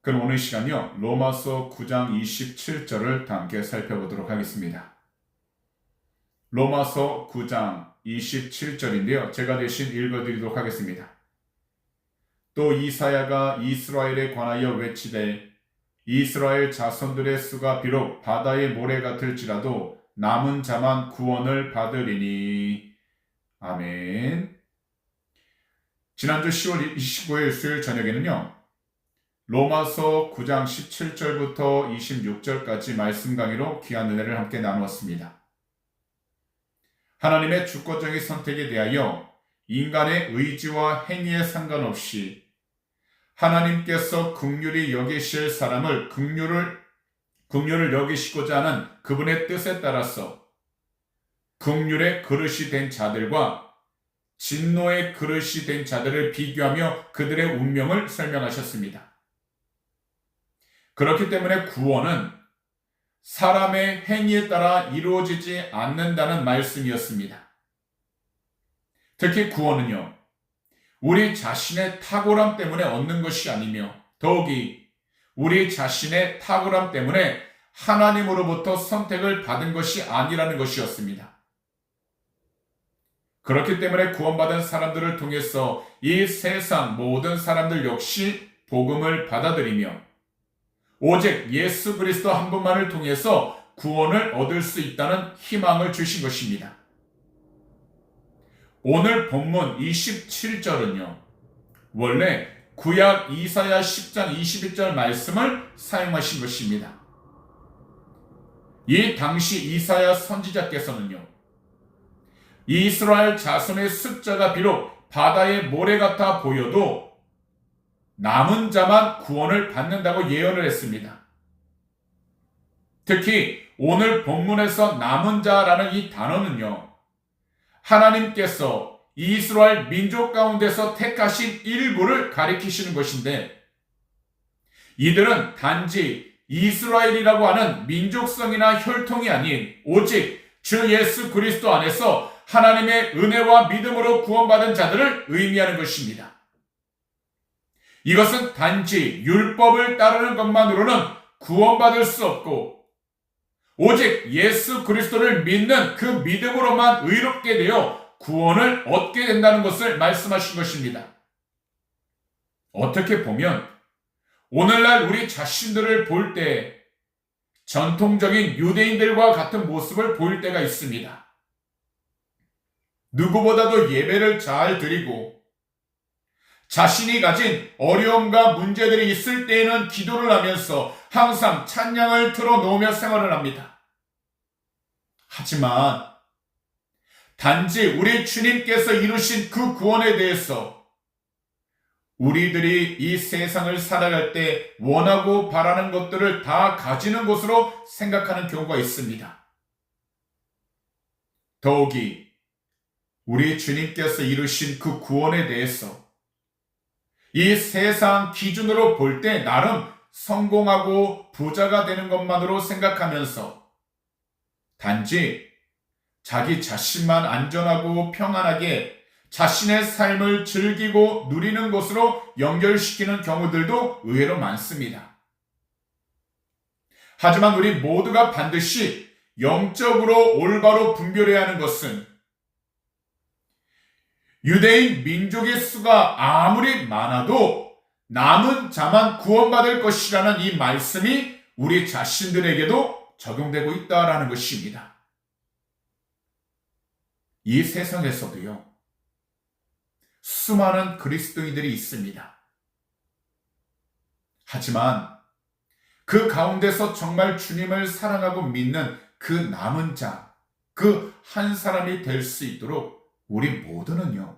그럼 오늘 시간요, 로마서 9장 27절을 함께 살펴보도록 하겠습니다. 로마서 9장 27절인데요. 제가 대신 읽어드리도록 하겠습니다. 또 이사야가 이스라엘에 관하여 외치되 이스라엘 자손들의 수가 비록 바다의 모래 같을지라도 남은 자만 구원을 받으리니. 아멘. 지난주 10월 29일 수요일 저녁에는요, 로마서 9장 17절부터 26절까지 말씀 강의로 귀한 은혜를 함께 나누었습니다. 하나님의 주권적인 선택에 대하여 인간의 의지와 행위에 상관없이 하나님께서 긍휼히 여기실 사람을 긍휼을 여기시고자 하는 그분의 뜻에 따라서 긍휼의 그릇이 된 자들과 진노의 그릇이 된 자들을 비교하며 그들의 운명을 설명하셨습니다. 그렇기 때문에 구원은 사람의 행위에 따라 이루어지지 않는다는 말씀이었습니다. 특히 구원은요, 우리 자신의 탁월함 때문에 얻는 것이 아니며 더욱이 우리 자신의 탁월함 때문에 하나님으로부터 선택을 받은 것이 아니라는 것이었습니다. 그렇기 때문에 구원받은 사람들을 통해서 이 세상 모든 사람들 역시 복음을 받아들이며 오직 예수 그리스도 한 분만을 통해서 구원을 얻을 수 있다는 희망을 주신 것입니다. 오늘 본문 27절은요, 원래 구약 이사야 10장 21절 말씀을 사용하신 것입니다. 이 당시 이사야 선지자께서는요, 이스라엘 자손의 숫자가 비록 바다의 모래 같아 보여도 남은 자만 구원을 받는다고 예언을 했습니다. 특히 오늘 본문에서 남은 자라는 이 단어는요, 하나님께서 이스라엘 민족 가운데서 택하신 일부를 가리키시는 것인데, 이들은 단지 이스라엘이라고 하는 민족성이나 혈통이 아닌 오직 주 예수 그리스도 안에서 하나님의 은혜와 믿음으로 구원받은 자들을 의미하는 것입니다. 이것은 단지 율법을 따르는 것만으로는 구원받을 수 없고 오직 예수 그리스도를 믿는 그 믿음으로만 의롭게 되어 구원을 얻게 된다는 것을 말씀하신 것입니다. 어떻게 보면 오늘날 우리 자신들을 볼 때 전통적인 유대인들과 같은 모습을 보일 때가 있습니다. 누구보다도 예배를 잘 드리고 자신이 가진 어려움과 문제들이 있을 때에는 기도를 하면서 항상 찬양을 틀어놓으며 생활을 합니다. 하지만 단지 우리 주님께서 이루신 그 구원에 대해서 우리들이 이 세상을 살아갈 때 원하고 바라는 것들을 다 가지는 것으로 생각하는 경우가 있습니다. 더욱이 우리 주님께서 이루신 그 구원에 대해서 이 세상 기준으로 볼 때 나름 성공하고 부자가 되는 것만으로 생각하면서 단지 자기 자신만 안전하고 평안하게 자신의 삶을 즐기고 누리는 것으로 연결시키는 경우들도 의외로 많습니다. 하지만 우리 모두가 반드시 영적으로 올바로 분별해야 하는 것은 유대인 민족의 수가 아무리 많아도 남은 자만 구원받을 것이라는 이 말씀이 우리 자신들에게도 적용되고 있다라는 것입니다. 이 세상에서도요, 수많은 그리스도인들이 있습니다. 하지만 그 가운데서 정말 주님을 사랑하고 믿는 그 남은 자, 그 한 사람이 될 수 있도록 우리 모두는요,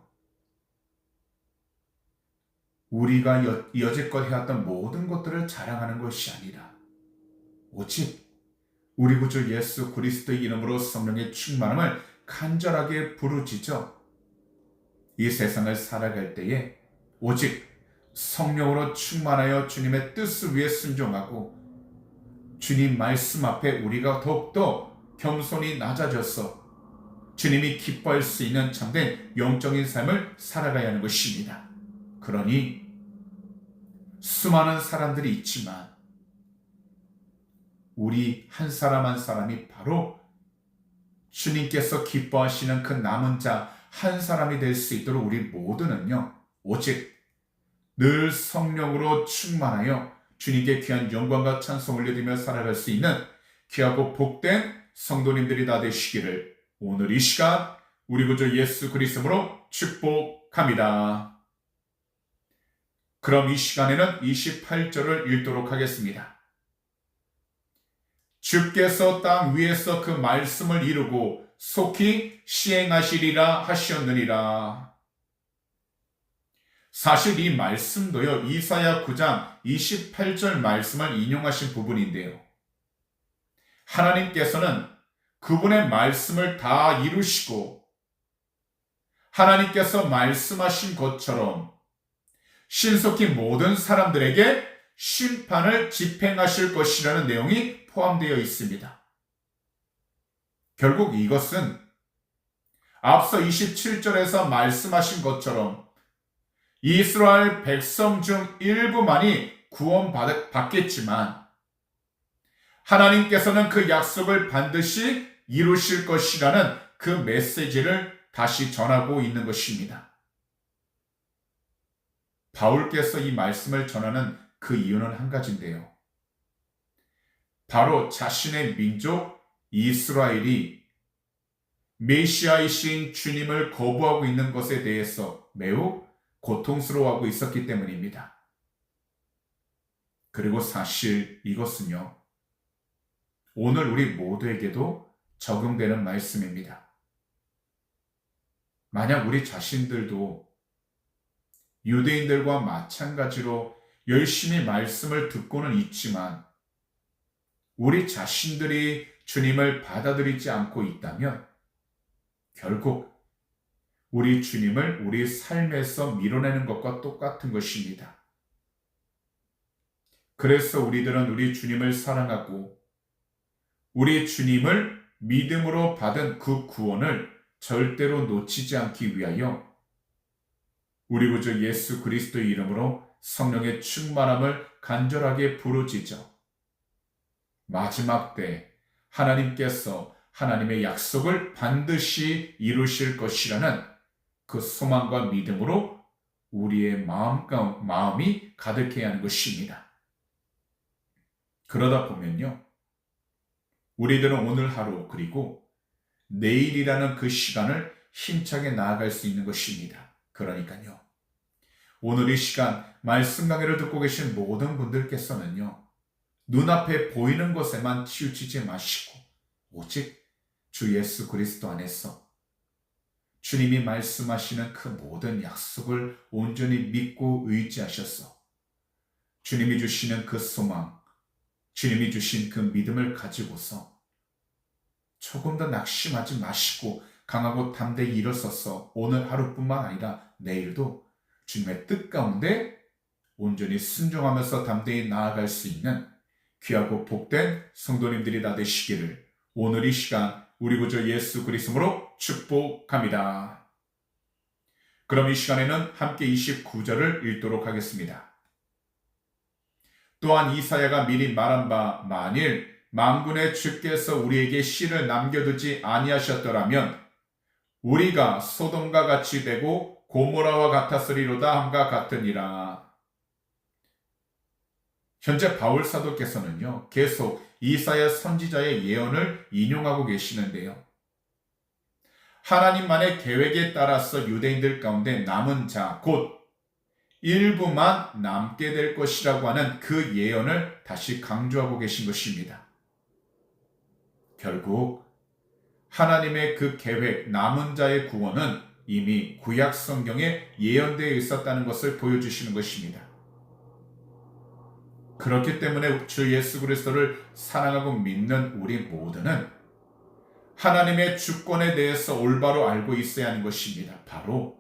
우리가 여지껏 해왔던 모든 것들을 자랑하는 것이 아니라 오직 우리 구주 예수 그리스도의 이름으로 성령의 충만함을 간절하게 부르짖어 이 세상을 살아갈 때에 오직 성령으로 충만하여 주님의 뜻을 위해 순종하고 주님 말씀 앞에 우리가 더욱더 겸손히 낮아져서 주님이 기뻐할 수 있는 참된 영적인 삶을 살아가야 하는 것입니다. 그러니 수많은 사람들이 있지만 우리 한 사람 한 사람이 바로 주님께서 기뻐하시는 그 남은 자 한 사람이 될 수 있도록 우리 모두는요, 오직 늘 성령으로 충만하여 주님께 귀한 영광과 찬송 올려드리며 살아갈 수 있는 귀하고 복된 성도님들이 다 되시기를 오늘 이 시간 우리 구주 예수 그리스도로 축복합니다. 그럼 이 시간에는 28절을 읽도록 하겠습니다. 주께서 땅 위에서 그 말씀을 이루고 속히 시행하시리라 하셨느니라. 사실 이 말씀도요, 이사야 9장 28절 말씀을 인용하신 부분인데요. 하나님께서는 그분의 말씀을 다 이루시고 하나님께서 말씀하신 것처럼 신속히 모든 사람들에게 심판을 집행하실 것이라는 내용이 포함되어 있습니다. 결국 이것은 앞서 27절에서 말씀하신 것처럼 이스라엘 백성 중 일부만이 구원받겠지만 하나님께서는 그 약속을 반드시 이루실 것이라는 그 메시지를 다시 전하고 있는 것입니다. 바울께서 이 말씀을 전하는 그 이유는 한 가지인데요. 바로 자신의 민족 이스라엘이 메시아이신 주님을 거부하고 있는 것에 대해서 매우 고통스러워하고 있었기 때문입니다. 그리고 사실 이것은요, 오늘 우리 모두에게도 적용되는 말씀입니다. 만약 우리 자신들도 유대인들과 마찬가지로 열심히 말씀을 듣고는 있지만 우리 자신들이 주님을 받아들이지 않고 있다면 결국 우리 주님을 우리 삶에서 밀어내는 것과 똑같은 것입니다. 그래서 우리들은 우리 주님을 사랑하고 우리 주님을 믿음으로 받은 그 구원을 절대로 놓치지 않기 위하여 우리 구주 예수 그리스도의 이름으로 성령의 충만함을 간절하게 부르짖어 마지막 때 하나님께서 하나님의 약속을 반드시 이루실 것이라는 그 소망과 믿음으로 우리의 마음이 가득해야 하는 것입니다. 그러다 보면요, 우리들은 오늘 하루 그리고 내일이라는 그 시간을 힘차게 나아갈 수 있는 것입니다. 그러니까요, 오늘 이 시간 말씀 강해를 듣고 계신 모든 분들께서는요, 눈앞에 보이는 것에만 치우치지 마시고 오직 주 예수 그리스도 안에서 주님이 말씀하시는 그 모든 약속을 온전히 믿고 의지하셔서 주님이 주시는 그 소망, 주님이 주신 그 믿음을 가지고서 조금 더 낙심하지 마시고 강하고 담대히 일어서서 오늘 하루뿐만 아니라 내일도 주님의 뜻 가운데 온전히 순종하면서 담대히 나아갈 수 있는 귀하고 복된 성도님들이 다 되시기를 오늘 이 시간 우리 구주 예수 그리스도로 축복합니다. 그럼 이 시간에는 함께 29절을 읽도록 하겠습니다. 또한 이사야가 미리 말한 바 만일 만군의 주께서 우리에게 씨를 남겨두지 아니하셨더라면 우리가 소돔과 같이 되고 고모라와 같았으리로다 함과 같으니라. 현재 바울 사도께서는요, 계속 이사야 선지자의 예언을 인용하고 계시는데요. 하나님만의 계획에 따라서 유대인들 가운데 남은 자, 곧 일부만 남게 될 것이라고 하는 그 예언을 다시 강조하고 계신 것입니다. 결국 하나님의 그 계획, 남은 자의 구원은 이미 구약 성경에 예언되어 있었다는 것을 보여주시는 것입니다. 그렇기 때문에 주 예수 그리스도를 사랑하고 믿는 우리 모두는 하나님의 주권에 대해서 올바로 알고 있어야 하는 것입니다. 바로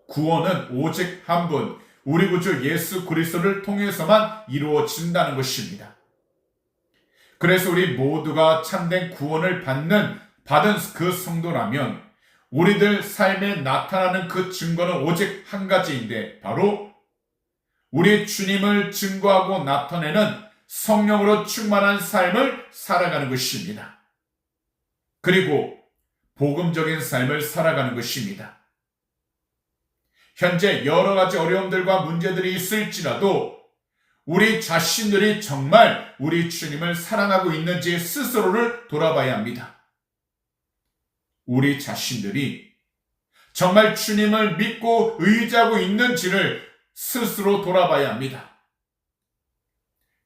구원은 오직 한 분, 우리 구주 예수 그리스도를 통해서만 이루어진다는 것입니다. 그래서 우리 모두가 참된 구원을 받은 그 성도라면 우리들 삶에 나타나는 그 증거는 오직 한 가지인데 바로 우리 주님을 증거하고 나타내는 성령으로 충만한 삶을 살아가는 것입니다. 그리고 복음적인 삶을 살아가는 것입니다. 현재 여러 가지 어려움들과 문제들이 있을지라도 우리 자신들이 정말 우리 주님을 사랑하고 있는지 스스로를 돌아봐야 합니다. 우리 자신들이 정말 주님을 믿고 의지하고 있는지를 스스로 돌아봐야 합니다.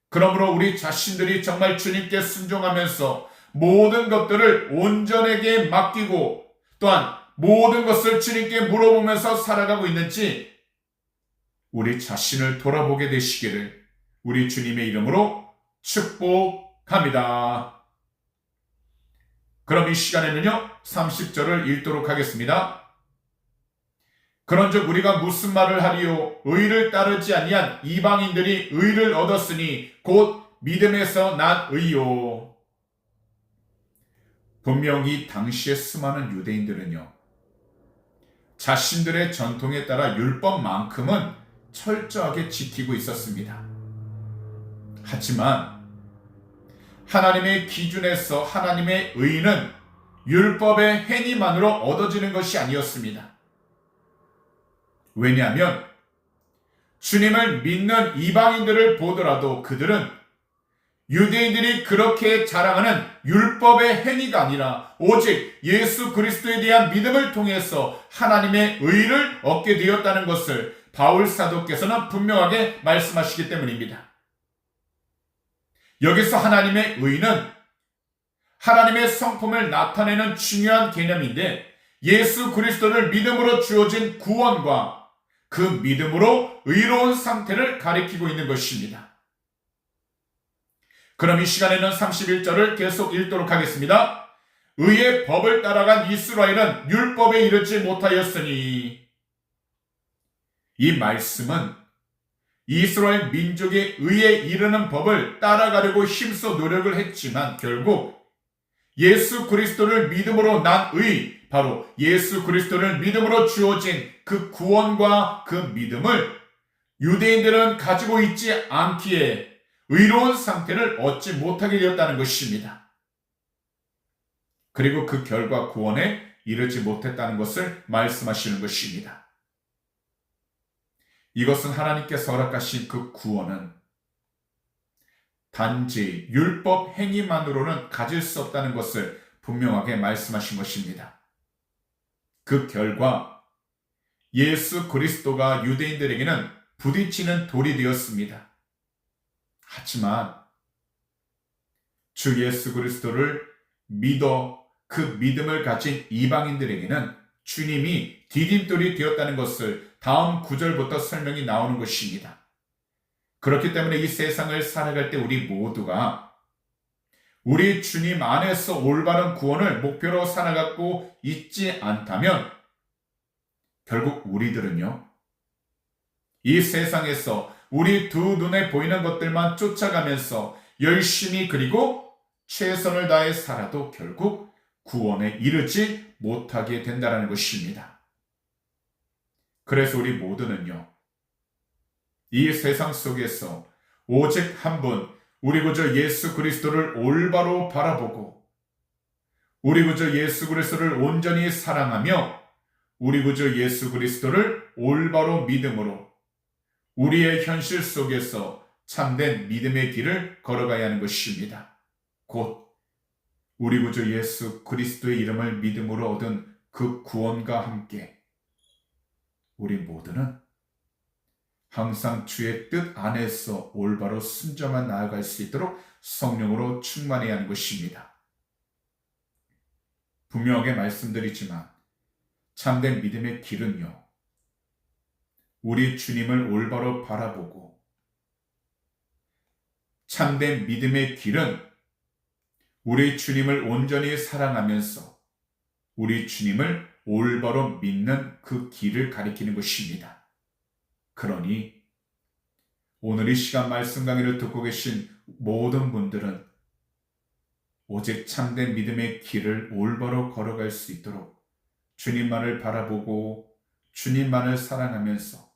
그러므로 우리 자신들이 정말 주님께 순종하면서 모든 것들을 온전하게 맡기고 또한 모든 것을 주님께 물어보면서 살아가고 있는지 우리 자신을 돌아보게 되시기를 우리 주님의 이름으로 축복합니다. 그럼 이 시간에는요 30절을 읽도록 하겠습니다. 그런즉 우리가 무슨 말을 하리요? 의를 따르지 아니한 이방인들이 의를 얻었으니 곧 믿음에서 난 의요. 분명히 당시에 수많은 유대인들은요 자신들의 전통에 따라 율법만큼은 철저하게 지키고 있었습니다. 하지만 하나님의 기준에서 하나님의 의는 율법의 행위만으로 얻어지는 것이 아니었습니다. 왜냐하면 주님을 믿는 이방인들을 보더라도 그들은 유대인들이 그렇게 자랑하는 율법의 행위가 아니라 오직 예수 그리스도에 대한 믿음을 통해서 하나님의 의를 얻게 되었다는 것을 바울 사도께서는 분명하게 말씀하시기 때문입니다. 여기서 하나님의 의는 하나님의 성품을 나타내는 중요한 개념인데 예수 그리스도를 믿음으로 주어진 구원과 그 믿음으로 의로운 상태를 가리키고 있는 것입니다. 그럼 이 시간에는 31절을 계속 읽도록 하겠습니다. 의의 법을 따라간 이스라엘은 율법에 이르지 못하였으니 이 말씀은 이스라엘 민족의 의에 이르는 법을 따라가려고 힘써 노력을 했지만 결국 예수 그리스도를 믿음으로 난 의, 바로 예수 그리스도를 믿음으로 주어진 그 구원과 그 믿음을 유대인들은 가지고 있지 않기에 의로운 상태를 얻지 못하게 되었다는 것입니다. 그리고 그 결과 구원에 이르지 못했다는 것을 말씀하시는 것입니다. 이것은 하나님께서 허락하신 그 구원은 단지 율법 행위만으로는 가질 수 없다는 것을 분명하게 말씀하신 것입니다. 그 결과 예수 그리스도가 유대인들에게는 부딪히는 돌이 되었습니다. 하지만 주 예수 그리스도를 믿어 그 믿음을 가진 이방인들에게는 주님이 디딤돌이 되었다는 것을 다음 구절부터 설명이 나오는 것입니다. 그렇기 때문에 이 세상을 살아갈 때 우리 모두가 우리 주님 안에서 올바른 구원을 목표로 살아가고 있지 않다면 결국 우리들은요 이 세상에서 우리 두 눈에 보이는 것들만 쫓아가면서 열심히 그리고 최선을 다해 살아도 결국 구원에 이르지 못하게 된다는 것입니다. 그래서 우리 모두는요 이 세상 속에서 오직 한 분 우리 구주 예수 그리스도를 올바로 바라보고 우리 구주 예수 그리스도를 온전히 사랑하며 우리 구주 예수 그리스도를 올바로 믿음으로 우리의 현실 속에서 참된 믿음의 길을 걸어가야 하는 것입니다. 곧 우리 구주 예수 그리스도의 이름을 믿음으로 얻은 그 구원과 함께 우리 모두는 항상 주의 뜻 안에서 올바로 순종만 나아갈 수 있도록 성령으로 충만해야 하는 것입니다. 분명하게 말씀드리지만 참된 믿음의 길은요 우리 주님을 올바로 바라보고 참된 믿음의 길은 우리 주님을 온전히 사랑하면서 우리 주님을 올바로 믿는 그 길을 가리키는 것입니다. 그러니 오늘 이 시간 말씀 강의를 듣고 계신 모든 분들은 오직 참된 믿음의 길을 올바로 걸어갈 수 있도록 주님만을 바라보고 주님만을 사랑하면서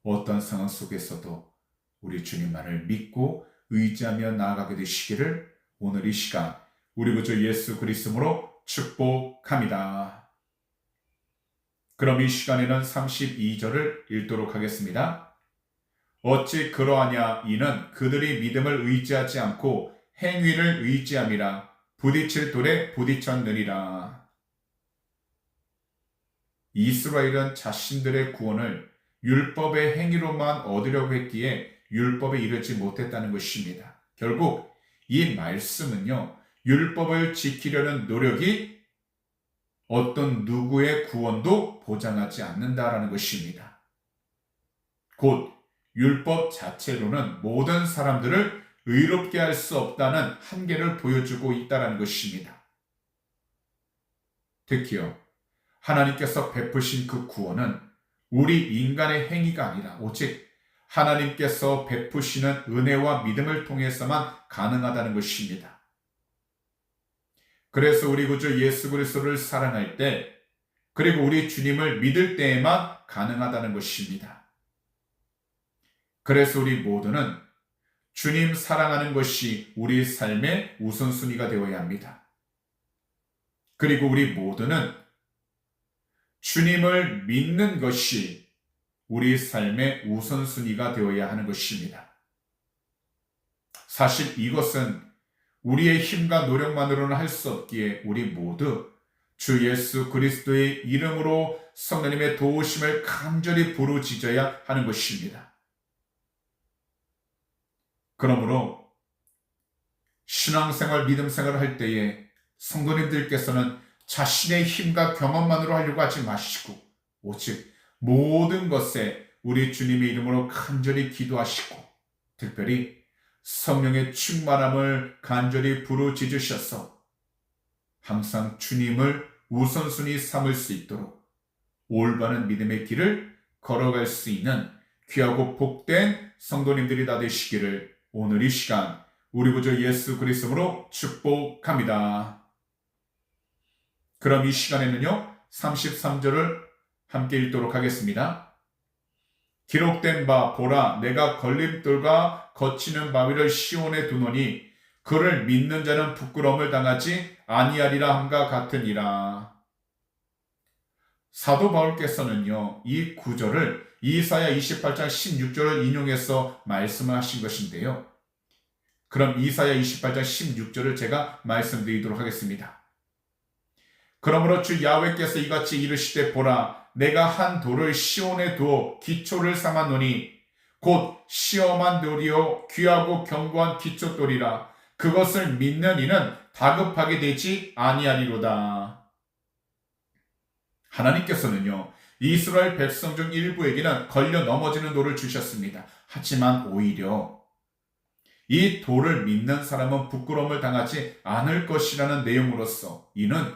어떤 상황 속에서도 우리 주님만을 믿고 의지하며 나아가게 되시기를 오늘 이 시간 우리 구주 예수 그리스도로 축복합니다. 그럼 이 시간에는 32절을 읽도록 하겠습니다. 어찌 그러하냐 이는 그들이 믿음을 의지하지 않고 행위를 의지함이라 부딪힐 돌에 부딪혔느니라. 이스라엘은 자신들의 구원을 율법의 행위로만 얻으려고 했기에 율법에 이르지 못했다는 것입니다. 결국 이 말씀은요, 율법을 지키려는 노력이 어떤 누구의 구원도 보장하지 않는다라는 것입니다. 곧 율법 자체로는 모든 사람들을 의롭게 할 수 없다는 한계를 보여주고 있다는 것입니다. 특히요, 하나님께서 베푸신 그 구원은 우리 인간의 행위가 아니라 오직 하나님께서 베푸시는 은혜와 믿음을 통해서만 가능하다는 것입니다. 그래서 우리 구주 예수 그리스도를 사랑할 때, 그리고 우리 주님을 믿을 때에만 가능하다는 것입니다. 그래서 우리 모두는 주님 사랑하는 것이 우리 삶의 우선순위가 되어야 합니다. 그리고 우리 모두는 주님을 믿는 것이 우리 삶의 우선순위가 되어야 하는 것입니다. 사실 이것은 우리의 힘과 노력만으로는 할 수 없기에 우리 모두 주 예수 그리스도의 이름으로 성령님의 도우심을 간절히 부르짖어야 하는 것입니다. 그러므로 신앙생활, 믿음생활을 할 때에 성도님들께서는 자신의 힘과 경험만으로 하려고 하지 마시고 오직 모든 것에 우리 주님의 이름으로 간절히 기도하시고 특별히 성령의 충만함을 간절히 부르짖으셔서 항상 주님을 우선순위 삼을 수 있도록 올바른 믿음의 길을 걸어갈 수 있는 귀하고 복된 성도님들이 다 되시기를 오늘 이 시간 우리 구주 예수 그리스도로 축복합니다. 그럼 이 시간에는요 33절을 함께 읽도록 하겠습니다. 기록된 바 보라 내가 걸림돌과 거치는 바위를 시온에 두노니 그를 믿는 자는 부끄러움을 당하지 아니하리라 함과 같으니라. 사도 바울께서는요 이 구절을 이사야 28장 16절을 인용해서 말씀을 하신 것인데요. 그럼 이사야 28장 16절을 제가 말씀드리도록 하겠습니다. 그러므로 주 야훼께서 이같이 이르시되 보라 내가 한 돌을 시온에 두어 기초를 삼았노니 곧 시험한 돌이요 귀하고 견고한 기초돌이라 그것을 믿는 이는 다급하게 되지 아니하리로다. 하나님께서는요 이스라엘 백성 중 일부에게는 걸려 넘어지는 돌을 주셨습니다. 하지만 오히려 이 돌을 믿는 사람은 부끄러움을 당하지 않을 것이라는 내용으로서 이는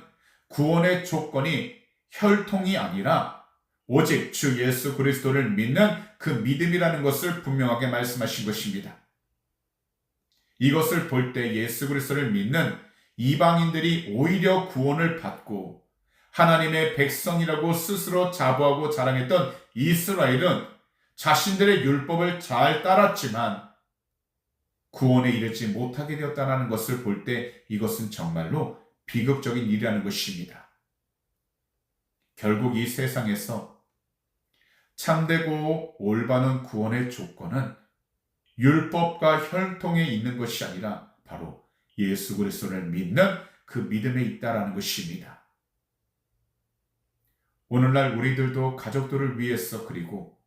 구원의 조건이 혈통이 아니라 오직 주 예수 그리스도를 믿는 그 믿음이라는 것을 분명하게 말씀하신 것입니다. 이것을 볼 때 예수 그리스도를 믿는 이방인들이 오히려 구원을 받고 하나님의 백성이라고 스스로 자부하고 자랑했던 이스라엘은 자신들의 율법을 잘 따랐지만 구원에 이르지 못하게 되었다는 것을 볼 때 이것은 정말로 비극적인 일이라는 것입니다. 결국 이 세상에서 참되고 올바른 구원의 조건은 율법과 혈통에 있는 것이 아니라 바로 예수 그리스도를 믿는 그 믿음에 있다라는 것입니다. 오늘날 우리들도 가족들을 위해서 그리고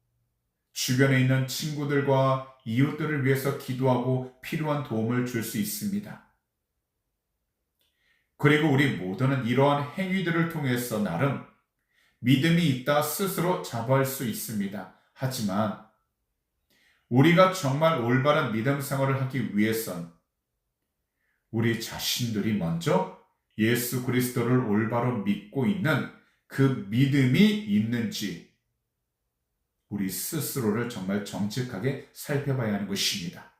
주변에 있는 친구들과 이웃들을 위해서 기도하고 필요한 도움을 줄 수 있습니다. 그리고 우리 모두는 이러한 행위들을 통해서 나름 믿음이 있다 스스로 자부할 수 있습니다. 하지만 우리가 정말 올바른 믿음 생활을 하기 위해선 우리 자신들이 먼저 예수 그리스도를 올바로 믿고 있는 그 믿음이 있는지 우리 스스로를 정말 정직하게 살펴봐야 하는 것입니다.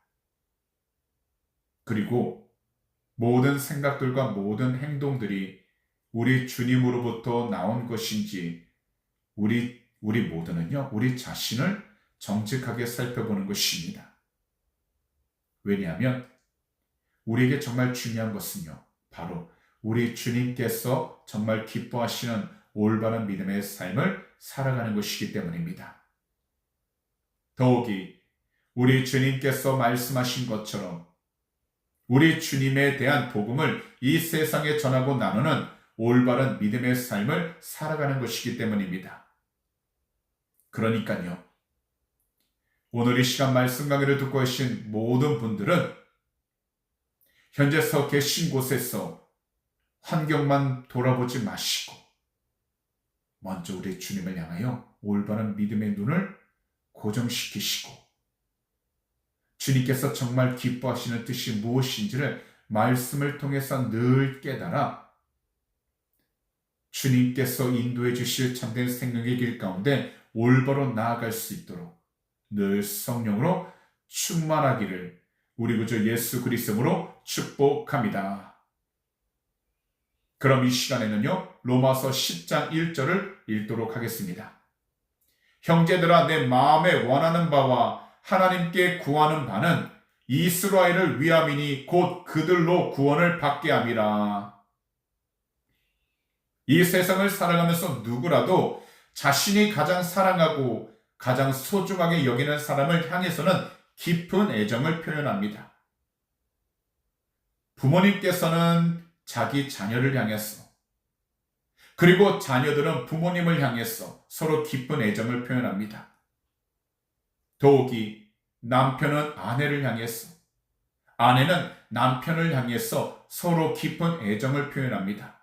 그리고 모든 생각들과 모든 행동들이 우리 주님으로부터 나온 것인지 우리 모두는요, 우리 자신을 정직하게 살펴보는 것입니다. 왜냐하면 우리에게 정말 중요한 것은요, 바로 우리 주님께서 정말 기뻐하시는 올바른 믿음의 삶을 살아가는 것이기 때문입니다. 더욱이 우리 주님께서 말씀하신 것처럼 우리 주님에 대한 복음을 이 세상에 전하고 나누는 올바른 믿음의 삶을 살아가는 것이기 때문입니다. 그러니까요, 오늘 이 시간 말씀 강의를 듣고 계신 모든 분들은 현재 서 계신 곳에서 환경만 돌아보지 마시고 먼저 우리 주님을 향하여 올바른 믿음의 눈을 고정시키시고 주님께서 정말 기뻐하시는 뜻이 무엇인지를 말씀을 통해서 늘 깨달아 주님께서 인도해 주실 참된 생명의 길 가운데 올바로 나아갈 수 있도록 늘 성령으로 충만하기를 우리 구주 예수 그리스도로 축복합니다. 그럼 이 시간에는요, 로마서 10장 1절을 읽도록 하겠습니다. 형제들아, 내 마음에 원하는 바와 하나님께 구하는 바는 이스라엘을 위함이니 곧 그들로 구원을 받게 함이라. 이 세상을 살아가면서 누구라도 자신이 가장 사랑하고 가장 소중하게 여기는 사람을 향해서는 깊은 애정을 표현합니다. 부모님께서는 자기 자녀를 향해서, 그리고 자녀들은 부모님을 향해서 서로 깊은 애정을 표현합니다. 더욱이 남편은 아내를 향해서, 아내는 남편을 향해서 서로 깊은 애정을 표현합니다.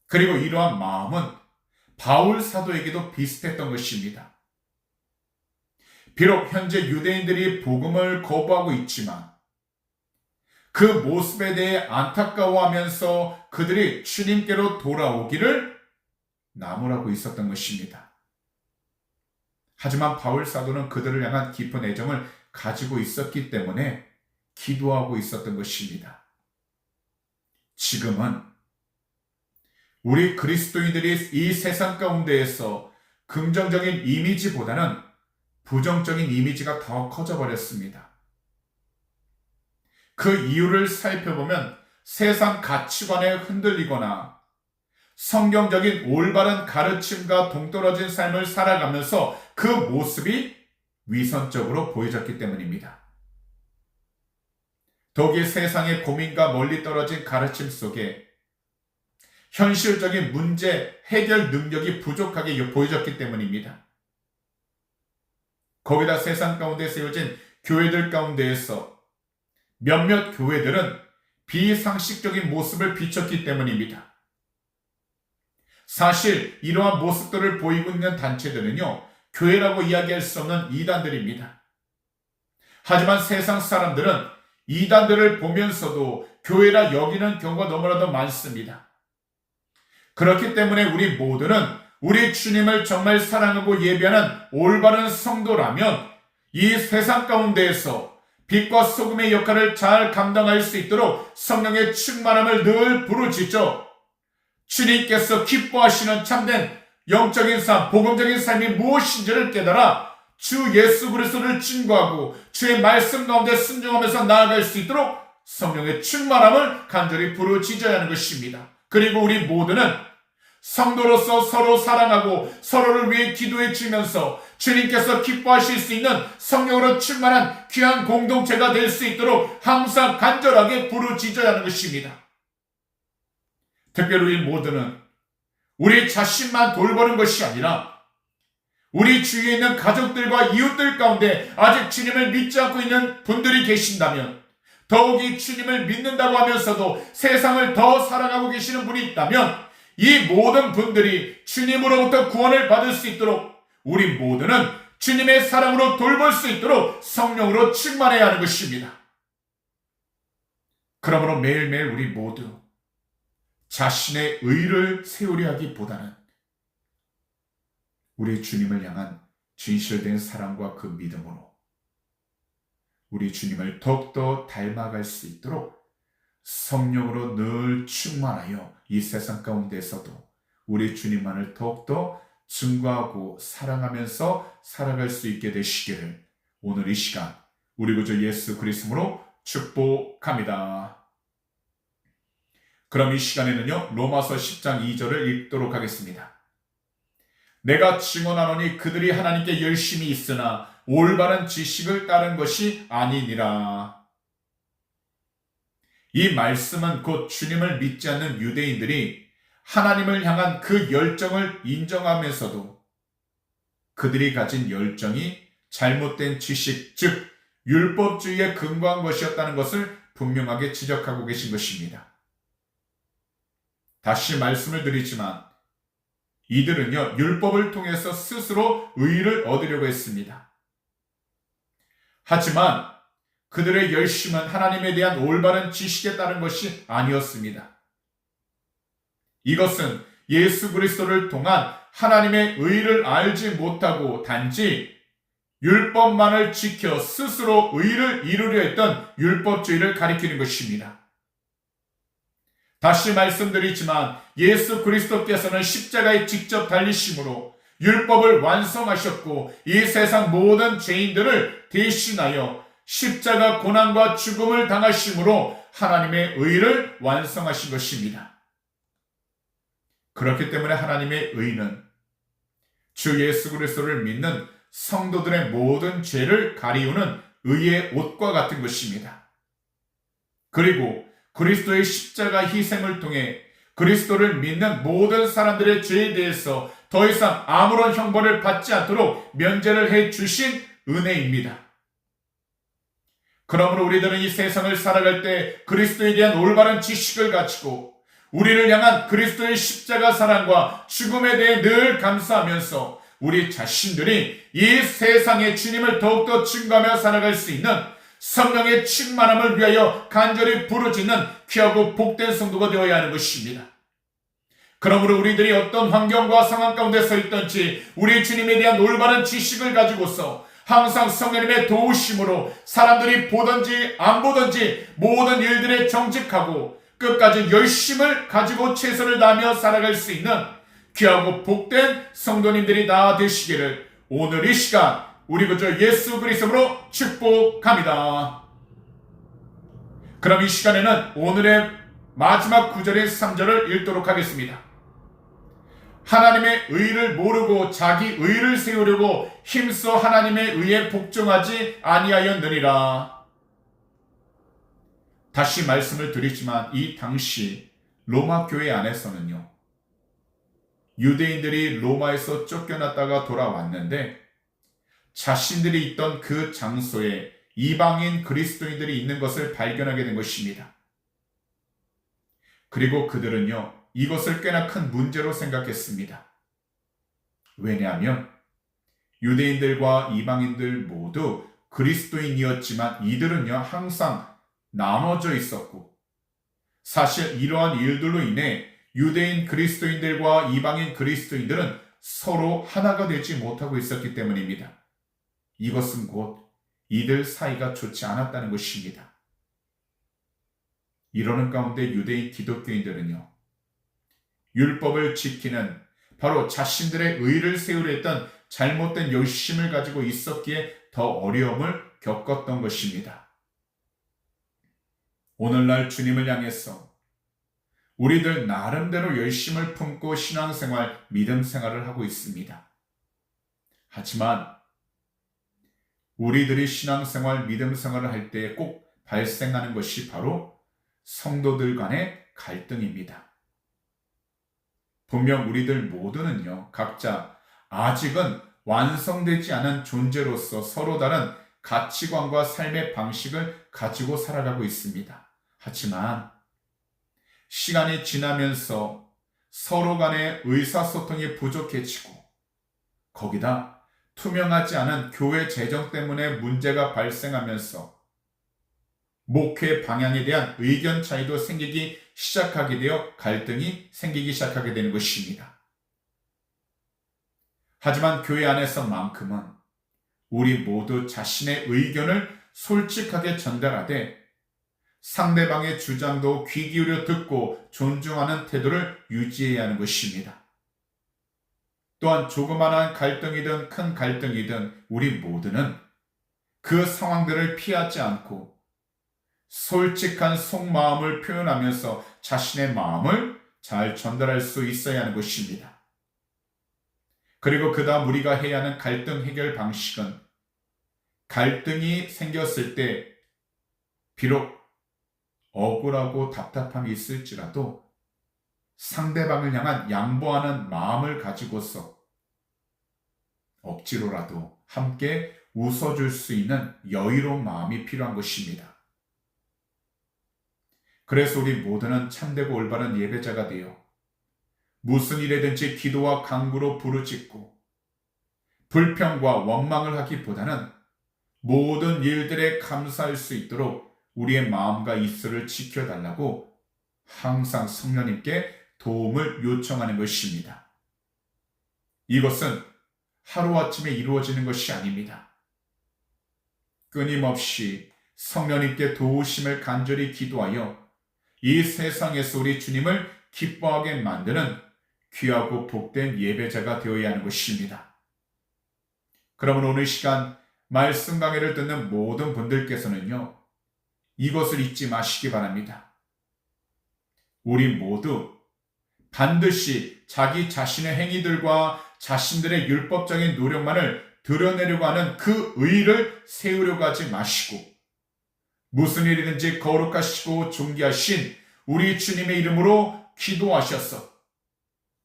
그리고 이러한 마음은 바울 사도에게도 비슷했던 것입니다. 비록 현재 유대인들이 복음을 거부하고 있지만 그 모습에 대해 안타까워하면서 그들이 주님께로 돌아오기를 나무라고 있었던 것입니다. 하지만 바울 사도는 그들을 향한 깊은 애정을 가지고 있었기 때문에 기도하고 있었던 것입니다. 지금은 우리 그리스도인들이 이 세상 가운데에서 긍정적인 이미지보다는 부정적인 이미지가 더 커져버렸습니다. 그 이유를 살펴보면 세상 가치관에 흔들리거나 성경적인 올바른 가르침과 동떨어진 삶을 살아가면서 그 모습이 위선적으로 보여졌기 때문입니다. 더욱이 세상의 고민과 멀리 떨어진 가르침 속에 현실적인 문제 해결 능력이 부족하게 보여졌기 때문입니다. 거기다 세상 가운데 세워진 교회들 가운데에서 몇몇 교회들은 비상식적인 모습을 비췄기 때문입니다. 사실 이러한 모습들을 보이고 있는 단체들은요, 교회라고 이야기할 수 없는 이단들입니다. 하지만 세상 사람들은 이단들을 보면서도 교회라 여기는 경우가 너무나도 많습니다. 그렇기 때문에 우리 모두는 우리 주님을 정말 사랑하고 예배하는 올바른 성도라면 이 세상 가운데에서 빛과 소금의 역할을 잘 감당할 수 있도록 성령의 충만함을 늘 부르짖죠. 주님께서 기뻐하시는 참된 영적인 삶, 복음적인 삶이 무엇인지를 깨달아 주 예수 그리스도를 증거하고 주의 말씀 가운데 순종하면서 나아갈 수 있도록 성령의 충만함을 간절히 부르짖어야 하는 것입니다. 그리고 우리 모두는 성도로서 서로 사랑하고 서로를 위해 기도해 주면서 주님께서 기뻐하실 수 있는 성령으로 충만한 귀한 공동체가 될 수 있도록 항상 간절하게 부르짖어야 하는 것입니다. 특별히 우리 모두는 우리 자신만 돌보는 것이 아니라 우리 주위에 있는 가족들과 이웃들 가운데 아직 주님을 믿지 않고 있는 분들이 계신다면, 더욱이 주님을 믿는다고 하면서도 세상을 더 사랑하고 계시는 분이 있다면 이 모든 분들이 주님으로부터 구원을 받을 수 있도록 우리 모두는 주님의 사랑으로 돌볼 수 있도록 성령으로 충만해야 하는 것입니다. 그러므로 매일매일 우리 모두 자신의 의를 세우려 하기보다는 우리 주님을 향한 진실된 사랑과 그 믿음으로 우리 주님을 더욱더 닮아갈 수 있도록 성령으로 늘 충만하여 이 세상 가운데서도 우리 주님만을 더욱더 증거하고 사랑하면서 살아갈 수 있게 되시기를 오늘 이 시간 우리 구주 예수 그리스도로 축복합니다. 그럼 이 시간에는요, 로마서 10장 2절을 읽도록 하겠습니다. 내가 증언하노니 그들이 하나님께 열심히 있으나 올바른 지식을 따른 것이 아니니라. 이 말씀은 곧 주님을 믿지 않는 유대인들이 하나님을 향한 그 열정을 인정하면서도 그들이 가진 열정이 잘못된 지식, 즉 율법주의에 근거한 것이었다는 것을 분명하게 지적하고 계신 것입니다. 다시 말씀을 드리지만 이들은요, 율법을 통해서 스스로 의를 얻으려고 했습니다. 하지만 그들의 열심은 하나님에 대한 올바른 지식에 따른 것이 아니었습니다. 이것은 예수 그리스도를 통한 하나님의 의를 알지 못하고 단지 율법만을 지켜 스스로 의를 이루려 했던 율법주의를 가리키는 것입니다. 다시 말씀드리지만 예수 그리스도께서는 십자가에 직접 달리심으로 율법을 완성하셨고 이 세상 모든 죄인들을 대신하여 십자가 고난과 죽음을 당하심으로 하나님의 의를 완성하신 것입니다. 그렇기 때문에 하나님의 의는 주 예수 그리스도를 믿는 성도들의 모든 죄를 가리우는 의의 옷과 같은 것입니다. 그리고 그리스도의 십자가 희생을 통해 그리스도를 믿는 모든 사람들의 죄에 대해서 더 이상 아무런 형벌을 받지 않도록 면제를 해 주신 은혜입니다. 그러므로 우리들은 이 세상을 살아갈 때 그리스도에 대한 올바른 지식을 가지고 우리를 향한 그리스도의 십자가 사랑과 죽음에 대해 늘 감사하면서 우리 자신들이 이 세상에 주님을 더욱더 증거하며 살아갈 수 있는 성령의 충만함을 위하여 간절히 부르짖는 귀하고 복된 성도가 되어야 하는 것입니다. 그러므로 우리들이 어떤 환경과 상황 가운데 서 있든지 우리 주님에 대한 올바른 지식을 가지고서 항상 성령님의 도우심으로 사람들이 보든지 안 보든지 모든 일들에 정직하고 끝까지 열심을 가지고 최선을 다하며 살아갈 수 있는 귀하고 복된 성도님들이 다 되시기를 오늘 이 시간 우리 구주 예수 그리스도로 축복합니다. 그럼 이 시간에는 오늘의 마지막 구절의 3절을 읽도록 하겠습니다. 하나님의 의를 모르고 자기 의를 세우려고 힘써 하나님의 의에 복종하지 아니하였느니라. 다시 말씀을 드리지만 이 당시 로마 교회 안에서는요, 유대인들이 로마에서 쫓겨났다가 돌아왔는데 자신들이 있던 그 장소에 이방인 그리스도인들이 있는 것을 발견하게 된 것입니다. 그리고 그들은요, 이것을 꽤나 큰 문제로 생각했습니다. 왜냐하면 유대인들과 이방인들 모두 그리스도인이었지만 이들은요, 항상 나눠져 있었고 사실 이러한 일들로 인해 유대인 그리스도인들과 이방인 그리스도인들은 서로 하나가 되지 못하고 있었기 때문입니다. 이것은 곧 이들 사이가 좋지 않았다는 것입니다. 이러는 가운데 유대인 기독교인들은요, 율법을 지키는 바로 자신들의 의를 세우려 했던 잘못된 열심을 가지고 있었기에 더 어려움을 겪었던 것입니다. 오늘날 주님을 향해서 우리들 나름대로 열심을 품고 신앙생활, 믿음 생활을 하고 있습니다. 하지만 우리들이 신앙생활, 믿음 생활을 할 때 꼭 발생하는 것이 바로 성도들 간의 갈등입니다. 분명 우리들 모두는요, 각자 아직은 완성되지 않은 존재로서 서로 다른 가치관과 삶의 방식을 가지고 살아가고 있습니다. 하지만 시간이 지나면서 서로 간의 의사소통이 부족해지고 거기다 투명하지 않은 교회 재정 때문에 문제가 발생하면서 목회 방향에 대한 의견 차이도 생기기 시작하게 되어 갈등이 생기기 시작하게 되는 것입니다. 하지만 교회 안에서만큼은 우리 모두 자신의 의견을 솔직하게 전달하되 상대방의 주장도 귀 기울여 듣고 존중하는 태도를 유지해야 하는 것입니다. 또한 조그마한 갈등이든 큰 갈등이든 우리 모두는 그 상황들을 피하지 않고 솔직한 속마음을 표현하면서 자신의 마음을 잘 전달할 수 있어야 하는 것입니다. 그리고 그 다음 우리가 해야 하는 갈등 해결 방식은 갈등이 생겼을 때 비록 억울하고 답답함이 있을지라도 상대방을 향한 양보하는 마음을 가지고서 억지로라도 함께 웃어줄 수 있는 여유로운 마음이 필요한 것입니다. 그래서 우리 모두는 참되고 올바른 예배자가 되어 무슨 일에든지 기도와 간구로 부르짖고 불평과 원망을 하기보다는 모든 일들에 감사할 수 있도록 우리의 마음과 입술을 지켜달라고 항상 성령님께 도움을 요청하는 것입니다. 이것은 하루아침에 이루어지는 것이 아닙니다. 끊임없이 성령님께 도우심을 간절히 기도하여 이 세상에서 우리 주님을 기뻐하게 만드는 귀하고 복된 예배자가 되어야 하는 것입니다. 그러면 오늘 시간 말씀 강해를 듣는 모든 분들께서는요, 이것을 잊지 마시기 바랍니다. 우리 모두 반드시 자기 자신의 행위들과 자신들의 율법적인 노력만을 드러내려고 하는 그 의를 세우려고 하지 마시고 무슨 일이든지 거룩하시고 존귀하신 우리 주님의 이름으로 기도하셔서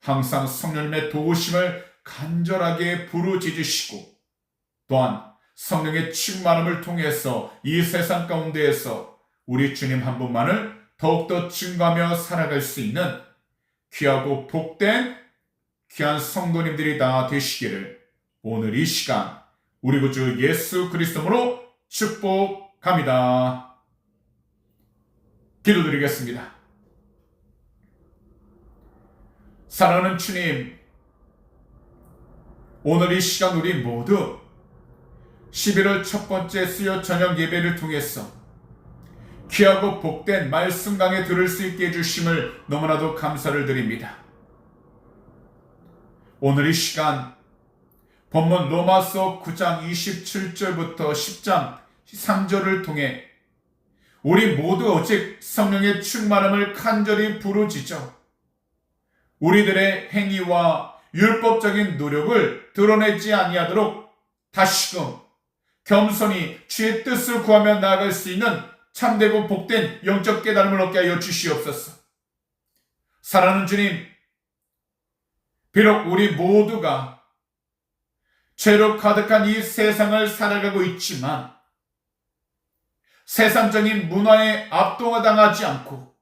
항상 성령님의 도우심을 간절하게 부르짖으시고 또한 성령의 충만함을 통해서 이 세상 가운데에서 우리 주님 한 분만을 더욱더 증거하며 살아갈 수 있는 귀하고 복된 귀한 성도님들이 다 되시기를 오늘 이 시간 우리 구주 예수 그리스도로 축복합니다. 기도드리겠습니다. 사랑하는 주님, 오늘 이 시간 우리 모두 11월 첫 번째 수요 저녁 예배를 통해서 귀하고 복된 말씀 강해 들을 수 있게 해주심을 너무나도 감사를 드립니다. 오늘 이 시간 본문 로마서 9장 27절부터 10장 3절을 통해 우리 모두 오직 성령의 충만함을 간절히 부르짖어 우리들의 행위와 율법적인 노력을 드러내지 아니하도록 다시금 겸손히 주의 뜻을 구하며 나아갈 수 있는 참되고 복된 영적 깨달음을 얻게 하여 주시옵소서. 사랑하는 주님, 비록 우리 모두가 죄로 가득한 이 세상을 살아가고 있지만 세상적인 문화에 압도당하지 않고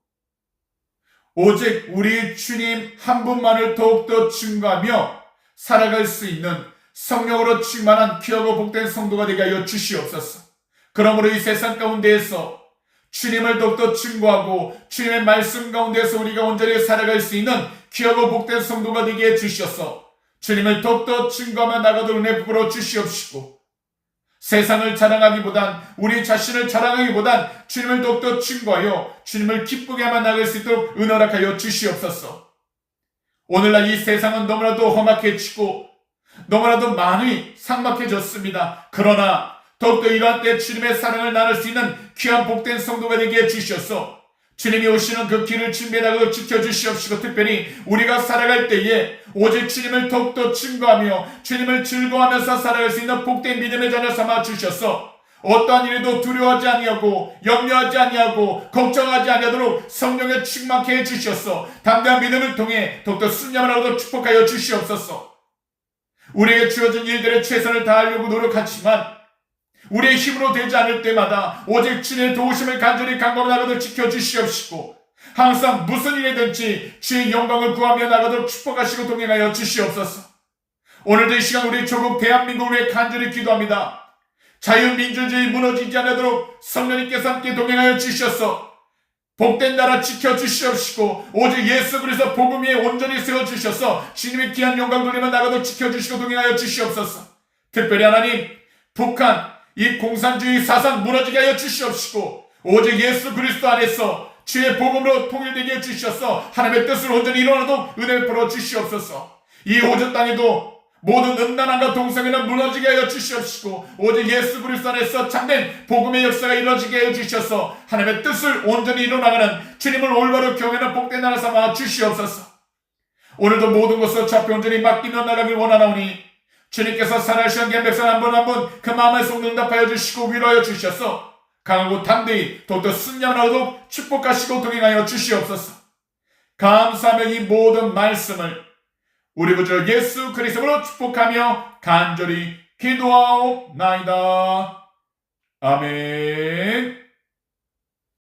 오직 우리 주님 한 분만을 더욱더 증거하며 살아갈 수 있는 성령으로 충만한 귀하고 복된 성도가 되게 하여 주시옵소서. 그러므로 이 세상 가운데에서 주님을 더욱더 증거하고 주님의 말씀 가운데서 우리가 온전히 살아갈 수 있는 귀하고 복된 성도가 되게 해주셔서 주님을 더욱더 증거하며 나가도록 은혜 부어 주시옵시고 세상을 자랑하기보단 우리 자신을 자랑하기보단 주님을 더욱더 증거하여 주님을 기쁘게 하며 나갈 수 있도록 은혜하여 주시옵소서. 오늘날 이 세상은 너무나도 험악해지고 너무나도 많이 삭막해졌습니다. 그러나 더욱더 이러한 때 주님의 사랑을 나눌 수 있는 귀한 복된 성도가 되게 해주셔서 주님이 오시는 그 길을 준비하고 지켜주시옵시고 특별히 우리가 살아갈 때에 오직 주님을 더욱더 증거하며 주님을 즐거워하면서 살아갈 수 있는 복된 믿음의 자녀 삼아 주셔서 어떠한 일에도 두려워하지 아니하고 염려하지 아니하고 걱정하지 아니하도록 성령에 충만케 해주셔서 담대한 믿음을 통해 더욱더 순념을 하도록 축복하여 주시옵소서. 우리에게 주어진 일들에 최선을 다하려고 노력하지만 우리의 힘으로 되지 않을 때마다 오직 주님의 도우심을 간절히 간구하며 나가도록 지켜주시옵시고 항상 무슨 일이든지 주의 영광을 구하며 나가도록 축복하시고 동행하여 주시옵소서. 오늘도 이 시간 우리 조국 대한민국을 위해 간절히 기도합니다. 자유민주주의 무너지지 않도록 성령님께서 함께 동행하여 주셔서 복된 나라 지켜주시옵시고 오직 예수 그리스도 복음 위에 온전히 세워주셔서 주님의 귀한 영광 돌리며 나가도록 지켜주시고 동행하여 주시옵소서. 특별히 하나님 북한 이 공산주의 사상 무너지게 하여 주시옵시고 오직 예수 그리스도 안에서 주의 복음으로 통일되게 해주셔서 하나님의 뜻을 온전히 이루어내도록 은혜를 풀어 주시옵소서. 이 호주 땅에도 모든 음란함과 동성애는 무너지게 하여 주시옵시고 오직 예수 그리스도 안에서 참된 복음의 역사가 이루어지게 하여 주셔서 하나님의 뜻을 온전히 이루어나가는 주님을 올바로 경외하는 복된 나라 삼아 주시옵소서. 오늘도 모든 것을 좌표 온전히 맡기며 나가길 원하나오니 주님께서 살아계신 백성 한 분 한 분 그 마음의 속 응답하여 주시고 위로하여 주셔서 강하고 담대히 더욱더 순양하도록 축복하시고 동행하여 주시옵소서. 감사하며 이 모든 말씀을 우리 구주 예수 그리스도로 축복하며 간절히 기도하옵나이다. 아멘.